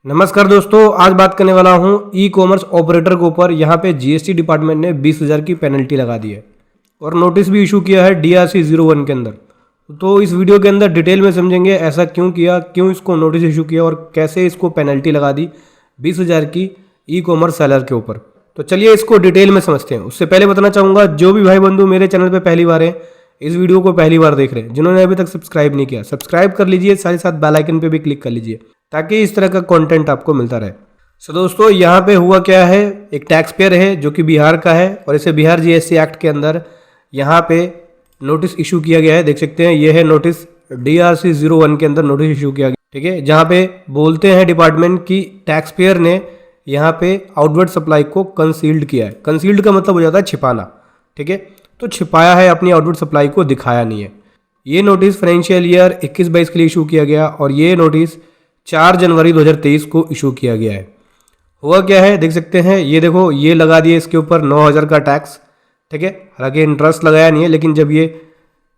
नमस्कार दोस्तों, आज बात करने वाला हूं ई कॉमर्स ऑपरेटर के ऊपर। यहां पे जीएसटी डिपार्टमेंट ने 20,000 की पेनल्टी लगा दी है और नोटिस भी इशू किया है DRC 01 के अंदर। तो इस वीडियो के अंदर डिटेल में समझेंगे ऐसा क्यों किया, क्यों इसको नोटिस इशू किया और कैसे इसको पेनल्टी लगा दी 20,000 की ई कॉमर्स सेलर के ऊपर। तो चलिए इसको डिटेल में समझते हैं। उससे पहले बताना चाहूँगा, जो भी भाई बंधु मेरे चैनल पर पहली बार है, इस वीडियो को पहली बार देख रहे हैं, जिन्होंने अभी तक सब्सक्राइब नहीं किया सब्सक्राइब कर लीजिए, साथ ही साथ बेल आइकन पे भी क्लिक कर लीजिए ताकि इस तरह का कंटेंट आपको मिलता रहे। सो दोस्तों, यहाँ पे हुआ क्या है, एक टैक्स पेयर है जो कि बिहार का है और इसे बिहार जीएसटी एक्ट के अंदर यहाँ पे नोटिस इशू किया गया है। देख सकते हैं, ये है नोटिस DRC 01 के अंदर नोटिस इशू किया गया, ठीक है। जहाँ पे बोलते हैं डिपार्टमेंट की टैक्स पेयर ने यहाँ पे आउटवर्ड सप्लाई को कंसील्ड किया है। कंसील्ड का मतलब हो जाता है छिपाना, ठीक है। तो छिपाया है, अपनी आउटवर्ड सप्लाई को दिखाया नहीं है। ये नोटिस फाइनेंशियल ईयर 21-22 के लिए इशू किया गया और ये नोटिस 4 जनवरी 2023 को इशू किया गया है। हुआ क्या है, देख सकते हैं, ये देखो, ये लगा दिए इसके ऊपर 9,000 का टैक्स, ठीक है। हालांकि इंटरेस्ट लगाया नहीं है, लेकिन जब ये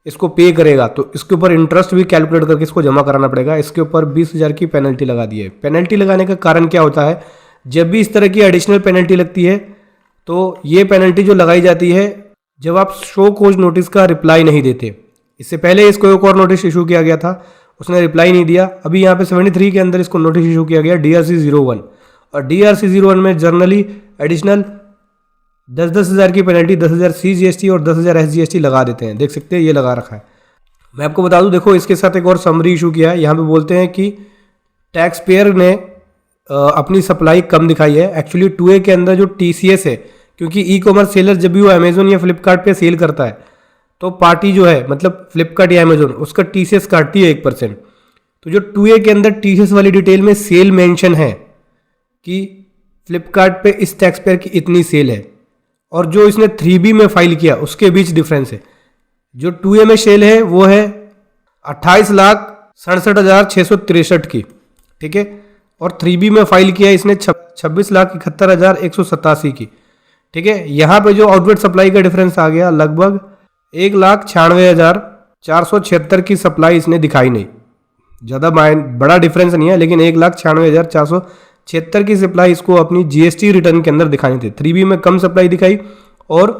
इसको पे करेगा तो इसके ऊपर इंटरेस्ट भी कैलकुलेट करके इसको जमा कराना पड़ेगा। इसके ऊपर 20,000 की पेनल्टी लगा दी है। पेनल्टी लगाने का कारण क्या होता है, जब भी इस तरह की एडिशनल पेनल्टी लगती है तो ये पेनल्टी जो लगाई जाती है जब आप शो कोज नोटिस का रिप्लाई नहीं देते। इससे पहले इसको एक और नोटिस इशू किया गया था, उसने रिप्लाई नहीं दिया। अभी यहाँ पे 73 के अंदर इसको नोटिस इशू किया गया DRC 01 और DRC 01 में जर्नली एडिशनल 10,000 की पेनल्टी 10,000 CGST और 10,000 SGST लगा देते हैं। देख सकते हैं, ये लगा रखा है। मैं आपको बता दूं, देखो, इसके साथ एक और समरी इशू किया है। यहाँ पे बोलते हैं कि टैक्स पेयर ने अपनी सप्लाई कम दिखाई है। एक्चुअली 2A के अंदर जो TCS है, क्योंकि ई कॉमर्स सेलर जब भी वो अमेजोन या फ्लिपकार्ट पे सेल करता है तो पार्टी जो है, मतलब फ्लिपकार्ट या अमेजोन, उसका TCS काटती है 1%। तो जो 2A के अंदर TCS वाली डिटेल में सेल मेंशन है कि फ्लिपकार्ट पे इस टैक्स पेयर की इतनी सेल है और जो इसने 3B में फाइल किया उसके बीच डिफरेंस है। जो 2A में सेल है वो है 28,67,663 की, ठीक है, और 3B में फाइल किया इसने 26,71,187 की, ठीक है। यहाँ पे जो आउटवर्ड सप्लाई का डिफरेंस आ गया, लगभग 1,96,476 की सप्लाई इसने दिखाई नहीं। ज़्यादा बड़ा डिफरेंस नहीं है, लेकिन 1,96,476 की सप्लाई इसको अपनी GST रिटर्न के अंदर दिखानी थी। 3B में कम सप्लाई दिखाई और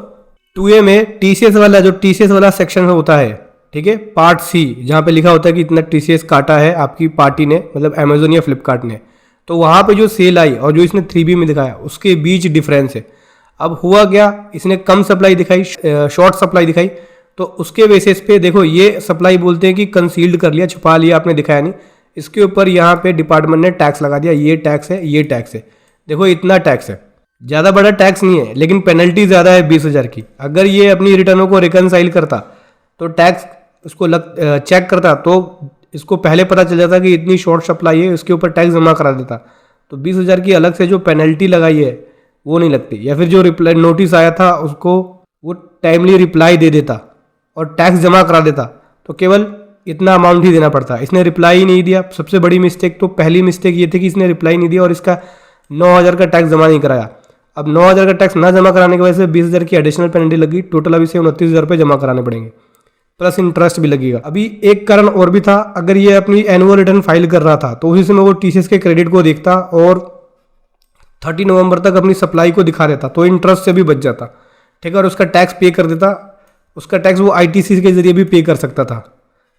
2A में TCS वाला, जो TCS वाला सेक्शन होता है, ठीक है, पार्ट C, जहाँ पे लिखा होता है कि इतना TCS काटा है आपकी पार्टी ने, मतलब अमेजोन या फ्लिपकार्ट ने, तो वहाँ पे जो सेल आई और जो इसने 3B में दिखाया उसके बीच डिफरेंस है। अब हुआ क्या, इसने कम सप्लाई दिखाई, शॉर्ट सप्लाई दिखाई, तो उसके बेसिस पे देखो, ये सप्लाई बोलते हैं कि कंसील्ड कर लिया, छुपा लिया, आपने दिखाया नहीं। इसके ऊपर यहाँ पे डिपार्टमेंट ने टैक्स लगा दिया, ये टैक्स है, ये टैक्स है। देखो, इतना टैक्स है, ज़्यादा बड़ा टैक्स नहीं है, लेकिन पेनल्टी ज़्यादा है 20,000 की। अगर ये अपनी रिटर्नों को रिकनसाइल करता तो टैक्स उसको चेक करता तो इसको पहले पता चल जाता कि इतनी शॉर्ट सप्लाई है, उसके ऊपर टैक्स जमा करा देता। तो 20,000 की अलग से जो पेनल्टी लगाई है वो नहीं लगती, या फिर जो रिप्लाई नोटिस आया था उसको वो टाइमली रिप्लाई दे देता और टैक्स जमा करा देता, तो केवल इतना अमाउंट ही देना पड़ता। इसने रिप्लाई ही नहीं दिया। सबसे बड़ी मिस्टेक, तो पहली मिस्टेक ये थी कि इसने रिप्लाई नहीं दिया और इसका 9,000 का टैक्स जमा नहीं कराया। अब 9,000 का टैक्स ना जमा कराने की वजह से 20,000 की एडिशनल पेनल्टी लगी। टोटल अभी से 29,000 रुपये जमा कराने पड़ेंगे, प्लस इंटरेस्ट भी लगेगा। अभी एक कारण और भी था, अगर ये अपनी एनुअल रिटर्न फाइल कर रहा था तो उसी समय वो TCS के क्रेडिट को देखता और 30 नवंबर तक अपनी सप्लाई को दिखा देता, तो इंटरेस्ट से भी बच जाता, ठीक है, और उसका टैक्स पे कर देता। उसका टैक्स वो ITC के जरिए भी पे कर सकता था।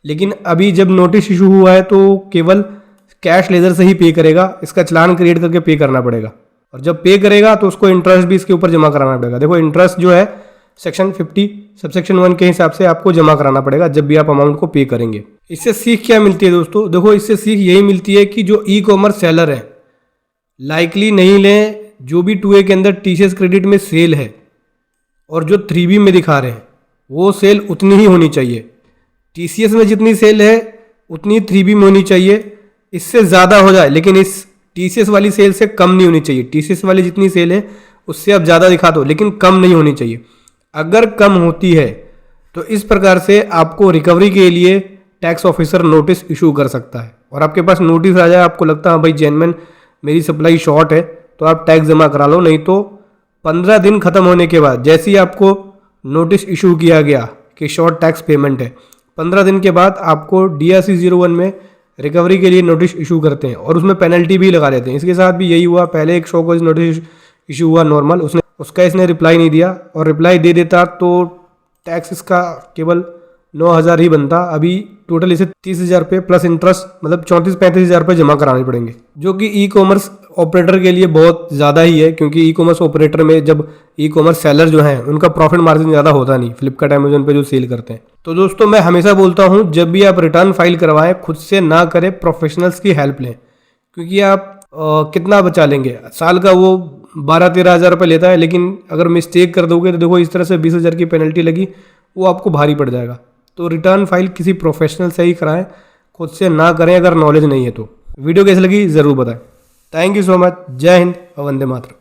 लेकिन अभी जब नोटिस इशू हुआ है तो केवल कैश लेजर से ही पे करेगा, इसका चालान क्रिएट करके पे करना पड़ेगा, और जब पे करेगा तो उसको इंटरेस्ट भी इसके ऊपर जमा कराना पड़ेगा। देखो, इंटरेस्ट जो है सेक्शन 50 सबसेक्शन 1 के हिसाब से आपको जमा कराना पड़ेगा जब भी आप अमाउंट को पे करेंगे। इससे सीख क्या मिलती है दोस्तों, देखो, इससे सीख यही मिलती है कि जो ई कॉमर्स सेलर है लाइकली नहीं लें जो भी 2A के अंदर TCS क्रेडिट में सेल है और जो 3B में दिखा रहे हैं वो सेल उतनी ही होनी चाहिए। TCS में जितनी सेल है उतनी 3B में होनी चाहिए, इससे ज़्यादा हो जाए लेकिन इस TCS वाली सेल से कम नहीं होनी चाहिए। TCS वाली जितनी सेल है उससे आप ज़्यादा दिखा दो, लेकिन कम नहीं होनी चाहिए। अगर कम होती है तो इस प्रकार से आपको रिकवरी के लिए टैक्स ऑफिसर नोटिस इशू कर सकता है, और आपके पास नोटिस आ जाए, आपको लगता है भाई जेन्युइन मेरी सप्लाई शॉर्ट है, तो आप टैक्स जमा करा लो। नहीं तो 15 दिन खत्म होने के बाद, जैसे ही आपको नोटिस इशू किया गया कि शॉर्ट टैक्स पेमेंट है, 15 दिन के बाद आपको DRC 01 में रिकवरी के लिए नोटिस इशू करते हैं और उसमें पेनल्टी भी लगा देते हैं। इसके साथ भी यही हुआ, पहले एक शो कॉज नोटिस इशू हुआ नॉर्मल, इसने रिप्लाई नहीं दिया, और रिप्लाई दे देता तो टैक्स इसका केवल 9,000 ही बनता। अभी टोटल इसे 30,000 रुपये प्लस इंटरेस्ट, मतलब 34-35,000 रुपये जमा कराने पड़ेंगे, जो कि ई कॉमर्स ऑपरेटर के लिए बहुत ज़्यादा ही है, क्योंकि ई कॉमर्स ऑपरेटर में जब ई कॉमर्स सेलर जो हैं उनका प्रॉफिट मार्जिन ज़्यादा होता नहीं, फ्लिपकार्ट अमेजन पे जो सेल करते हैं। तो दोस्तों मैं हमेशा बोलता हूँ, जब भी आप रिटर्न फाइल करवाएं खुद से ना करें, प्रोफेशनल्स की हेल्प लें, क्योंकि आप कितना बचा लेंगे, साल का वो 12-13 हज़ार रुपये लेता है, लेकिन अगर मिस्टेक कर दोगे तो देखो इस तरह से 20,000 की पेनल्टी लगी, वो आपको भारी पड़ जाएगा। तो रिटर्न फाइल किसी प्रोफेशनल से ही कराएं, खुद से ना करें अगर नॉलेज नहीं है तो। वीडियो कैसी लगी ज़रूर बताएं। Thank you so much. जय हिंद और वंदे मातरम।